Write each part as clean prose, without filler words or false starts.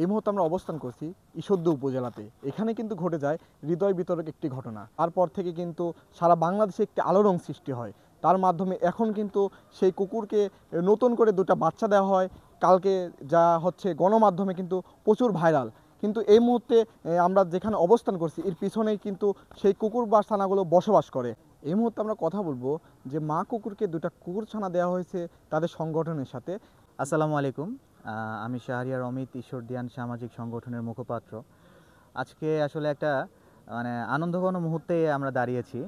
এই মুহূর্তে আমরা অবস্থান করছি ঈশ্বরদী উপজেলাতে। এখানে কিন্তু ঘটে যায় হৃদয় বিতরক একটি ঘটনা। তারপর থেকে কিন্তু সারা বাংলাদেশে একটি আলোড়ন সৃষ্টি হয়। তার মাধ্যমে এখন কিন্তু সেই কুকুরকে নতুন করে দুটা বাচ্চা দেওয়া হয়। কালকে যা হচ্ছে গণমাধ্যমে কিন্তু প্রচুর ভাইরাল। কিন্তু এই মুহূর্তে আমরা যেখানে অবস্থান করছি এর পিছনেই কিন্তু সেই কুকুর বা ছানাগুলো বসবাস করে। এই মুহূর্তে আমরা কথা বলবো যে মা কুকুরকে দুটা কুকুর ছানা দেওয়া হয়েছে তাদের সংগঠনের সাথে। আসসালামু আলাইকুম। আমি শাহরিয়ার অমিত ঈশ্বরদিয়ান সামাজিক সংগঠনের মুখপাত্র। আজকে আসলে একটা আনন্দঘন মুহূর্তে আমরা দাঁড়িয়েছি।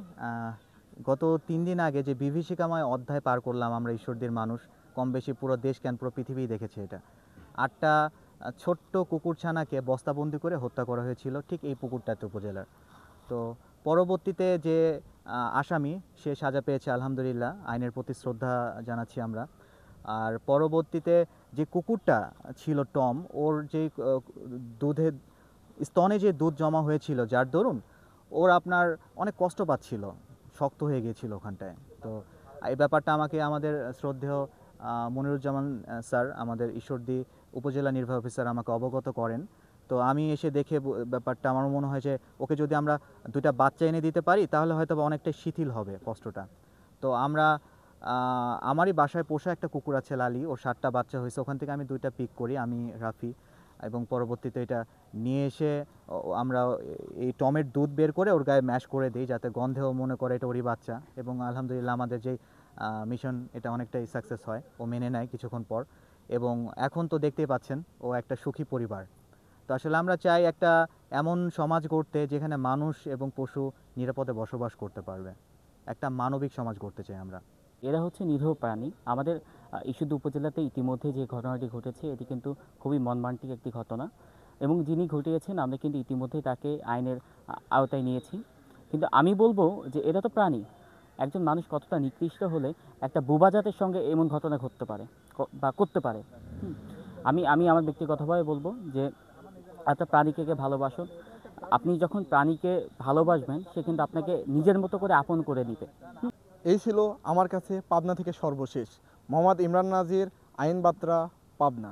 গত 3 দিন আগে যে বিভীষিকাময় অধ্যায় পার করলাম আমরা ঈশ্বরদীর মানুষ, কম বেশি পুরো দেশ কেন পুরো পৃথিবীই দেখেছে এটা। 8টা ছোট্ট কুকুরছানাকে বস্তাবন্দি করে হত্যা করা হয়েছিল ঠিক এই পুকুরটাতে উপজেলার। তো পরবর্তীতে যে আসামি সে সাজা পেয়েছে আলহামদুলিল্লাহ, আইনের প্রতি শ্রদ্ধা জানাচ্ছি আমরা। আর পরবর্তীতে যে কুকুরটা ছিল টম, ওর যে দুধে স্তনে যে দুধ জমা হয়েছিল যার দরুন ওর আপনার অনেক কষ্ট পাচ্ছিল, শক্ত হয়ে গিয়েছিল ওখানটায়। তো এই ব্যাপারটা আমাকে আমাদের শ্রদ্ধেয় মনিরুজ্জামান স্যার, আমাদের ঈশ্বরদী উপজেলা নির্বাহী অফিসার আমাকে অবগত করেন। তো আমি এসে দেখে ব্যাপারটা আমার মনে হয় যে ওকে যদি আমরা 2টা বাচ্চা এনে দিতে পারি তাহলে হয়তো অনেকটাই শিথিল হবে কষ্টটা। তো আমরা আমারই বাসায় পোষা একটা কুকুর আছে লালি, ওর 7টা বাচ্চা হয়েছে, ওখান থেকে আমি 2টা পিক করি, আমি রাফি, এবং পরবর্তীতে এটা নিয়ে এসে আমরা এই টমের দুধ বের করে ওর গায়ে ম্যাশ করে দিই যাতে গন্ধেও মনে করে এটা ওরই বাচ্চা। এবং আলহামদুলিল্লাহ আমাদের যেই মিশন এটা অনেকটাই সাকসেস হয়, ও মেনে নেয় কিছুক্ষণ পর। এবং এখন তো দেখতেই পাচ্ছেন ও একটা সুখী পরিবার। তো আসলে আমরা চাই একটা এমন সমাজ গড়তে যেখানে মানুষ এবং পশু নিরাপদে বসবাস করতে পারবে, একটা মানবিক সমাজ গড়তে চাই আমরা। এরা হচ্ছে নিরীহ প্রাণী। আমাদের ঈশ্বরদী উপজেলাতে ইতিমধ্যে যে ঘটনাটি ঘটেছে এটি কিন্তু খুবই মর্মান্তিক একটি ঘটনা, এবং যিনি ঘটিয়েছেন আমরা কিন্তু ইতিমধ্যেই তাকে আইনের আওতায় নিয়েছি। কিন্তু আমি বলবো যে এরা তো প্রাণী। একজন মানুষ কতটা নিকৃষ্ট হলে একটা বোবা জাতের সঙ্গে এমন ঘটনা ঘটতে পারে বা করতে পারে। আমি আমি আমার ব্যক্তিগতভাবে বলবো যে একটা প্রাণীকে ভালোবাসুন। আপনি যখন প্রাণীকে ভালোবাসবেন সে কিন্তু আপনাকে নিজের মতো করে আপন করে নিবে। এই ছিল আমার কাছে পাবনা থেকে সর্বশেষ। মোহাম্মদ ইমরান নাজির, আইন বাত্রা, পাবনা।